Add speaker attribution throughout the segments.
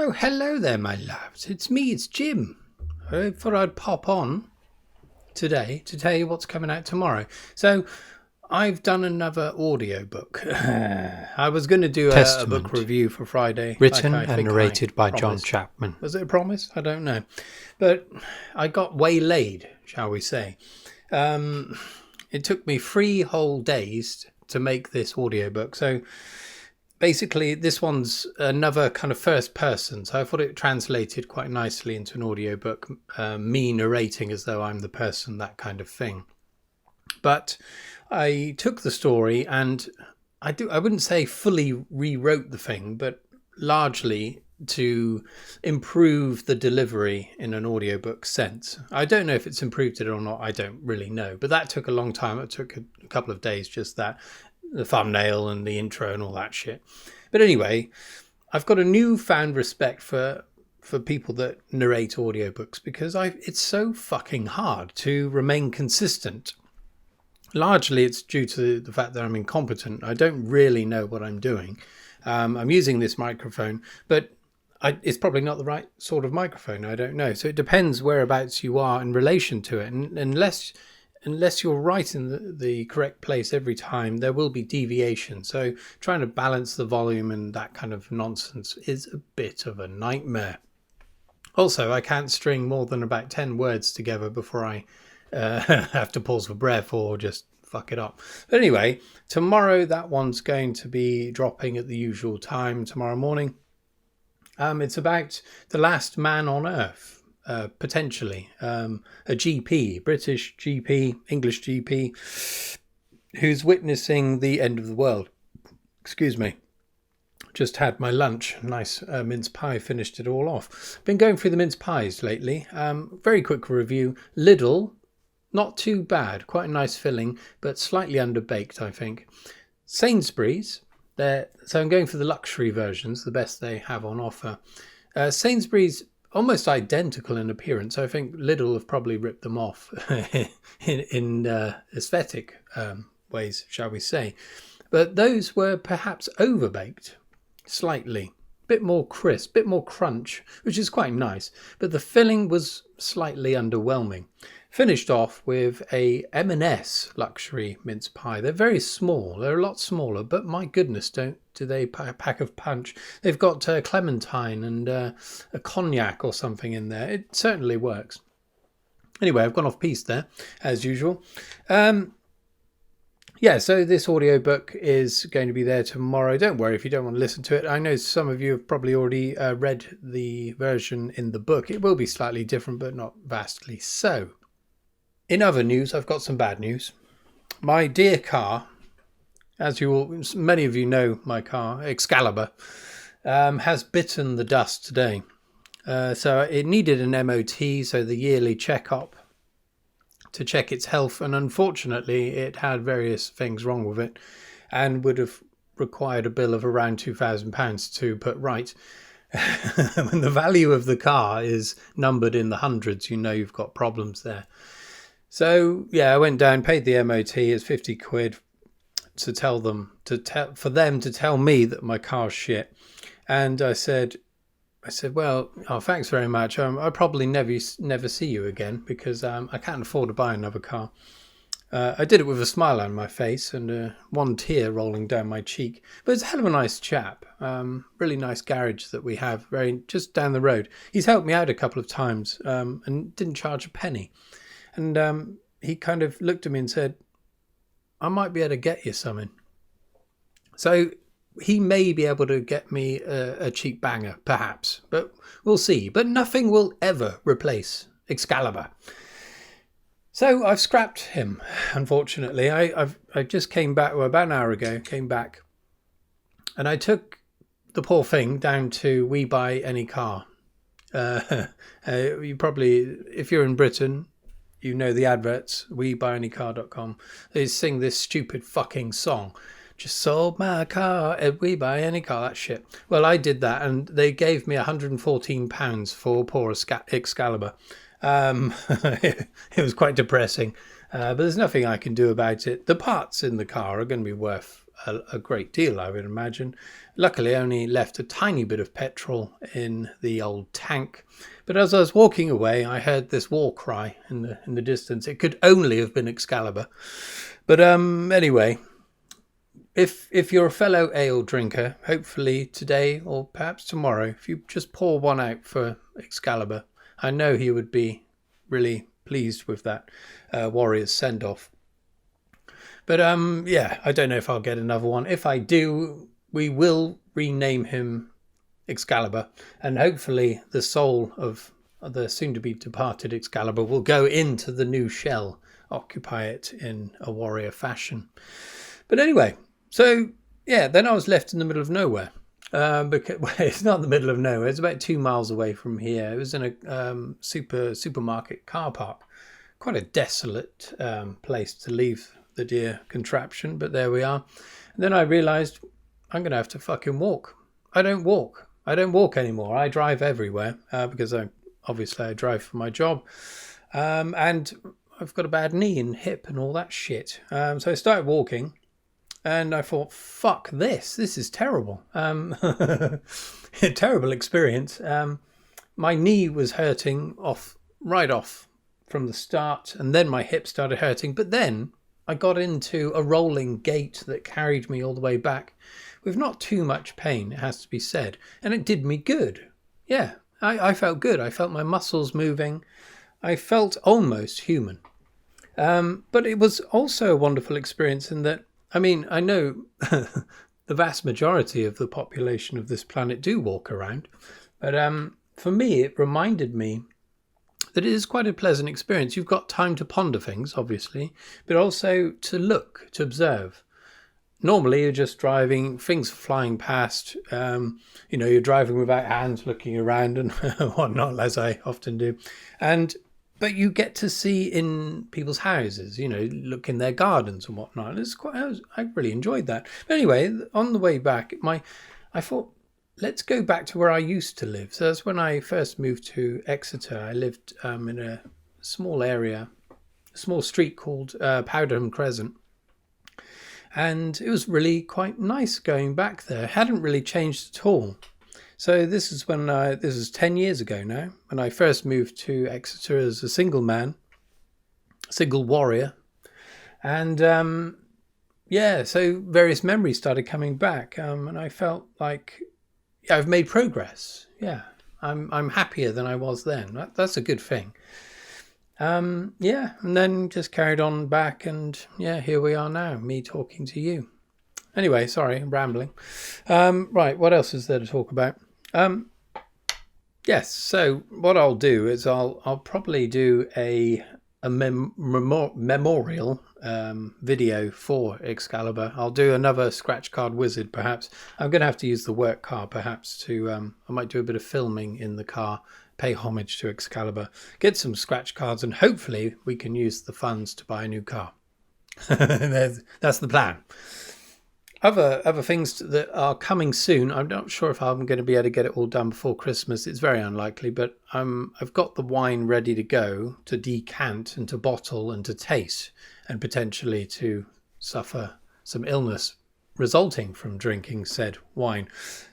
Speaker 1: Oh, hello there, my loves. It's me, it's Jim. I thought I'd pop on today to tell you what's coming out tomorrow. So, I've done another audiobook. I was going to do a book review for Friday.
Speaker 2: Written and narrated by John Chapman.
Speaker 1: Was it a promise? I don't know. But I got waylaid, shall we say. It took me 3 whole days to make this audiobook. So, basically, this one's another kind of first person, so I thought it translated quite nicely into an audiobook, me narrating as though I'm the person, that kind of thing. But I took the story and I wouldn't say fully rewrote the thing, but largely to improve the delivery in an audiobook sense. I don't know if it's improved it or not, I don't really know, but that took a long time. It took a couple of days, just that. The thumbnail and the intro and all that shit. But anyway, I've got a newfound respect for people that narrate audiobooks because it's so fucking hard to remain consistent. Largely it's due to the fact that I'm incompetent. I don't really know what I'm doing. I'm using this microphone, but it's probably not the right sort of microphone. I don't know. So it depends whereabouts you are in relation to it. And unless you're right in the correct place every time, there will be deviation. So trying to balance the volume and that kind of nonsense is a bit of a nightmare. Also, I can't string more than about 10 words together before I have to pause for breath or just fuck it up. But anyway, tomorrow that one's going to be dropping at the usual time tomorrow morning. It's about the last man on Earth. Potentially a GP, British GP, English GP, who's witnessing the end of the world. Excuse me. Just had my lunch. Nice mince pie, finished it all off. Been going through the mince pies lately. Very quick review. Lidl, not too bad. Quite a nice filling, but slightly underbaked, I think. Sainsbury's, so I'm going for the luxury versions, the best they have on offer. Sainsbury's, almost identical in appearance. I think Lidl have probably ripped them off in aesthetic ways, shall we say. But those were perhaps overbaked slightly. Bit more crisp, bit more crunch, which is quite nice. But the filling was slightly underwhelming. Finished off with a M&S luxury mince pie. They're very small. They're a lot smaller, but my goodness, do they pack of punch. They've got clementine and a cognac or something in there. It certainly works. Anyway, I've gone off piste there, as usual. So this audiobook is going to be there tomorrow. Don't worry if you don't want to listen to it. I know some of you have probably already read the version in the book. It will be slightly different, but not vastly so. In other news, I've got some bad news. My dear car, as many of you know my car, Excalibur, has bitten the dust today. So it needed an MOT, so the yearly check-up to check its health. And unfortunately, it had various things wrong with it and would have required a bill of around £2,000 to put right. When the value of the car is numbered in the hundreds, you know you've got problems there. So, I went down, paid the MOT, it's 50 quid for them to tell me that my car's shit. And I said, well, thanks very much. I'll probably never see you again because I can't afford to buy another car. I did it with a smile on my face and one tear rolling down my cheek. But it's a hell of a nice chap. Really nice garage that we have just down the road. He's helped me out a couple of times and didn't charge a penny. And he kind of looked at me and said, I might be able to get you something. So he may be able to get me a cheap banger, perhaps. But we'll see. But nothing will ever replace Excalibur. So I've scrapped him, unfortunately. I just came back, about an hour ago, and I took the poor thing down to We Buy Any Car. You probably, if you're in Britain, you know the adverts, WeBuyAnyCar.com. They sing this stupid fucking song. Just sold my car at We Buy Any Car, that shit. Well, I did that and they gave me £114 for poor Excalibur. It was quite depressing, but there's nothing I can do about it. The parts in the car are going to be worth a great deal, I would imagine. Luckily, I only left a tiny bit of petrol in the old tank. But as I was walking away, I heard this war cry in the distance. It could only have been Excalibur. But anyway, if you're a fellow ale drinker, hopefully today or perhaps tomorrow, if you just pour one out for Excalibur, I know he would be really pleased with that warrior's send-off. But yeah, I don't know if I'll get another one. If I do, we will rename him Excalibur, and hopefully the soul of the soon-to-be departed Excalibur will go into the new shell, occupy it in a warrior fashion. But anyway, so yeah, then I was left in the middle of nowhere. Because well, it's not the middle of nowhere. It's about 2 miles away from here. It was in a supermarket car park. Quite a desolate place to leave the dear contraption, but there we are. And then I realised I'm going to have to fucking walk. I don't walk anymore. I drive everywhere because I drive for my job. And I've got a bad knee and hip and all that shit. So I started walking. And I thought, fuck this. This is terrible. A terrible experience. My knee was hurting right off from the start. And then my hip started hurting. But then I got into a rolling gait that carried me all the way back with not too much pain, it has to be said. And it did me good. Yeah, I felt good. I felt my muscles moving. I felt almost human. But it was also a wonderful experience in that, I mean, I know the vast majority of the population of this planet do walk around, but for me, it reminded me that it is quite a pleasant experience. You've got time to ponder things, obviously, but also to look, to observe. Normally, you're just driving, things flying past, you're driving without hands, looking around and whatnot, as I often do. But you get to see in people's houses, look in their gardens and whatnot. I really enjoyed that. But anyway, on the way back, I thought, let's go back to where I used to live. So that's when I first moved to Exeter. I lived in a small area, a small street called Powderham Crescent. And it was really quite nice going back there. It hadn't really changed at all. So this is when this is 10 years ago now, when I first moved to Exeter as a single man, single warrior. And so various memories started coming back. And I felt like I've made progress. Yeah, I'm happier than I was then. That's a good thing. And then just carried on back, and here we are now, me talking to you. Anyway, sorry, I'm rambling. Right, what else is there to talk about? Yes, so what I'll do is I'll probably do a memorial video for Excalibur. I'll do another scratch card wizard, perhaps. I'm going to have to use the work car, perhaps, to I might do a bit of filming in the car, pay homage to Excalibur, get some scratch cards, and hopefully we can use the funds to buy a new car. That's the plan. Other things that are coming soon. I'm not sure if I'm going to be able to get it all done before Christmas. It's very unlikely, but I've got the wine ready to go, to decant and to bottle and to taste, and potentially to suffer some illness resulting from drinking said wine.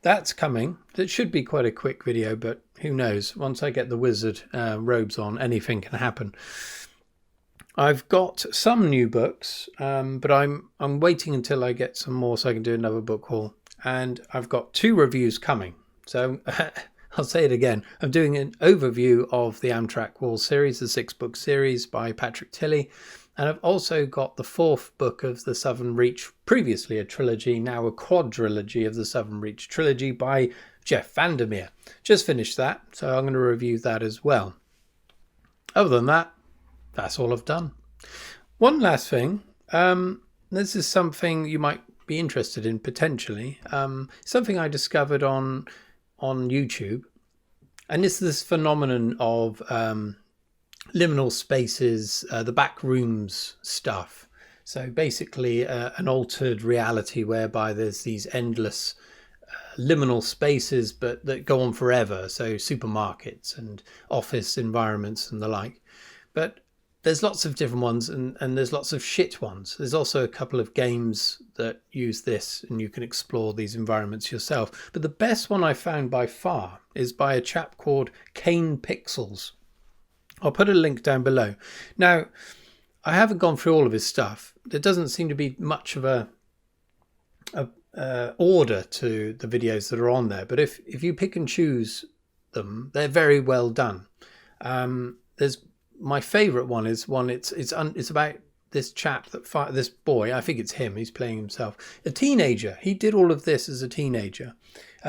Speaker 1: That's coming. It should be quite a quick video, but who knows? Once I get the wizard robes on, anything can happen. I've got some new books, but I'm waiting until I get some more so I can do another book haul. And I've got 2 reviews coming. So I'll say it again. I'm doing an overview of the Amtrak Wall series, the 6-book series by Patrick Tilley. And I've also got the 4th book of the Southern Reach, previously a trilogy, now a quadrilogy of the Southern Reach trilogy by Jeff Vandermeer. Just finished that, so I'm going to review that as well. Other than that, that's all I've done. One last thing. This is something you might be interested in potentially. Something I discovered on YouTube. And it's this phenomenon of liminal spaces, the back rooms stuff. So basically an altered reality whereby there's these endless liminal spaces but that go on forever. So supermarkets and office environments and the like. But there's lots of different ones and there's lots of shit ones. There's also a couple of games that use this, and you can explore these environments yourself. But the best one I found by far is by a chap called Kane Pixels. I'll put a link down below. Now, I haven't gone through all of his stuff. There doesn't seem to be much of a order to the videos that are on there, but if you pick and choose them, they're very well done. There's my favorite one is one. It's about this chap this boy. I think it's him. He's playing himself, a teenager. He did all of this as a teenager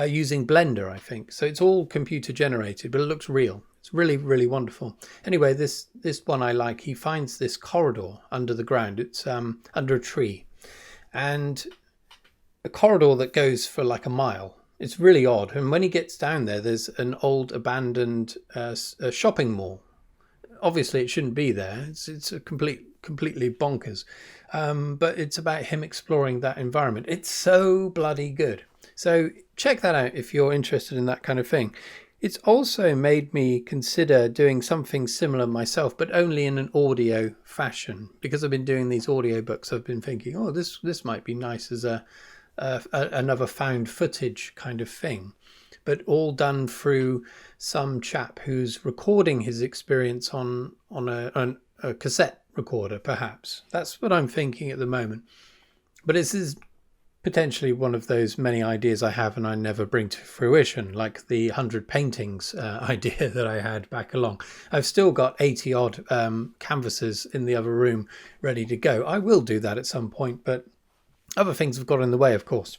Speaker 1: using Blender, I think. So it's all computer generated, but it looks real. It's really, really wonderful. Anyway, this one I like. He finds this corridor under the ground. It's under a tree, and a corridor that goes for like a mile. It's really odd. And when he gets down there, there's an old abandoned shopping mall. Obviously, it shouldn't be there. It's a completely bonkers. But it's about him exploring that environment. It's so bloody good. So check that out if you're interested in that kind of thing. It's also made me consider doing something similar myself, but only in an audio fashion. Because I've been doing these audiobooks, I've been thinking, oh, this might be nice as another found footage kind of thing, but all done through some chap who's recording his experience on a cassette recorder, perhaps. That's what I'm thinking at the moment. But this is potentially one of those many ideas I have and I never bring to fruition, like the 100 paintings idea that I had back along. I've still got 80 odd canvases in the other room ready to go. I will do that at some point, but other things have got in the way, of course.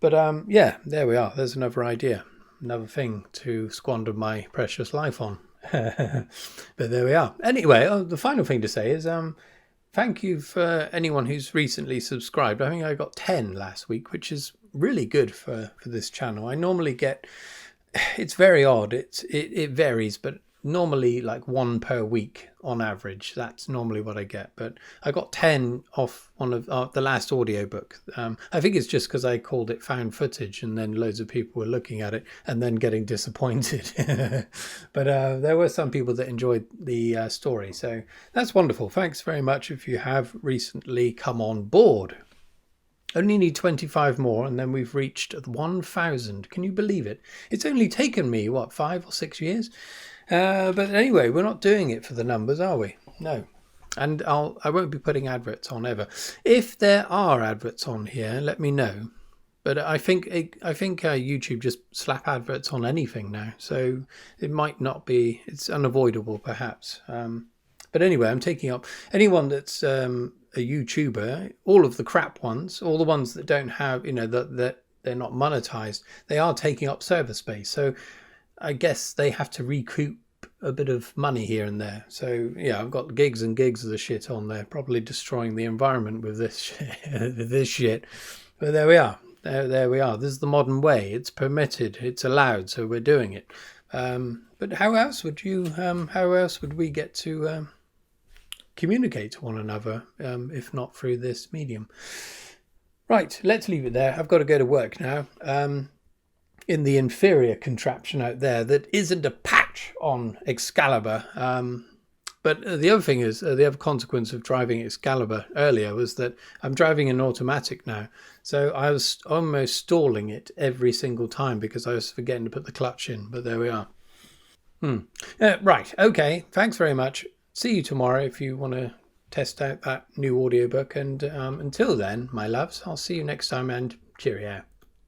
Speaker 1: But yeah, there we are. There's another idea, another thing to squander my precious life on. But there we are. Anyway, the final thing to say is thank you for anyone who's recently subscribed. I think I got 10 last week, which is really good for this channel. I normally get, it's very odd. It varies, but normally like 1 per week on average. That's normally what I get. But I got 10 off one of the last audiobook. I think it's just because I called it found footage and then loads of people were looking at it and then getting disappointed. But there were some people that enjoyed the story. So that's wonderful. Thanks very much if you have recently come on board. Only need 25 more and then we've reached 1,000. Can you believe it? It's only taken me, 5 or 6 years? But anyway, we're not doing it for the numbers, are we? No. And I won't be putting adverts on ever. If there are adverts on here, let me know. But I think YouTube just slap adverts on anything now, so it might not be. It's unavoidable, perhaps. But anyway, I'm taking up anyone that's a YouTuber. All of the crap ones, all the ones that don't have, that they're not monetized. They are taking up server space. So I guess they have to recoup a bit of money here and there. So yeah, I've got gigs and gigs of the shit on there, probably destroying the environment with this shit. But there we are. There we are. This is the modern way. It's permitted. It's allowed. So we're doing it. But how else would we get to communicate to one another if not through this medium? Right. Let's leave it there. I've got to go to work now. In the inferior contraption out there that isn't a patch on Excalibur. But the other thing is, the other consequence of driving Excalibur earlier was that I'm driving an automatic now. So I was almost stalling it every single time because I was forgetting to put the clutch in. But there we are. Right. Okay. Thanks very much. See you tomorrow if you want to test out that new audiobook. And until then, my loves, I'll see you next time and cheerio.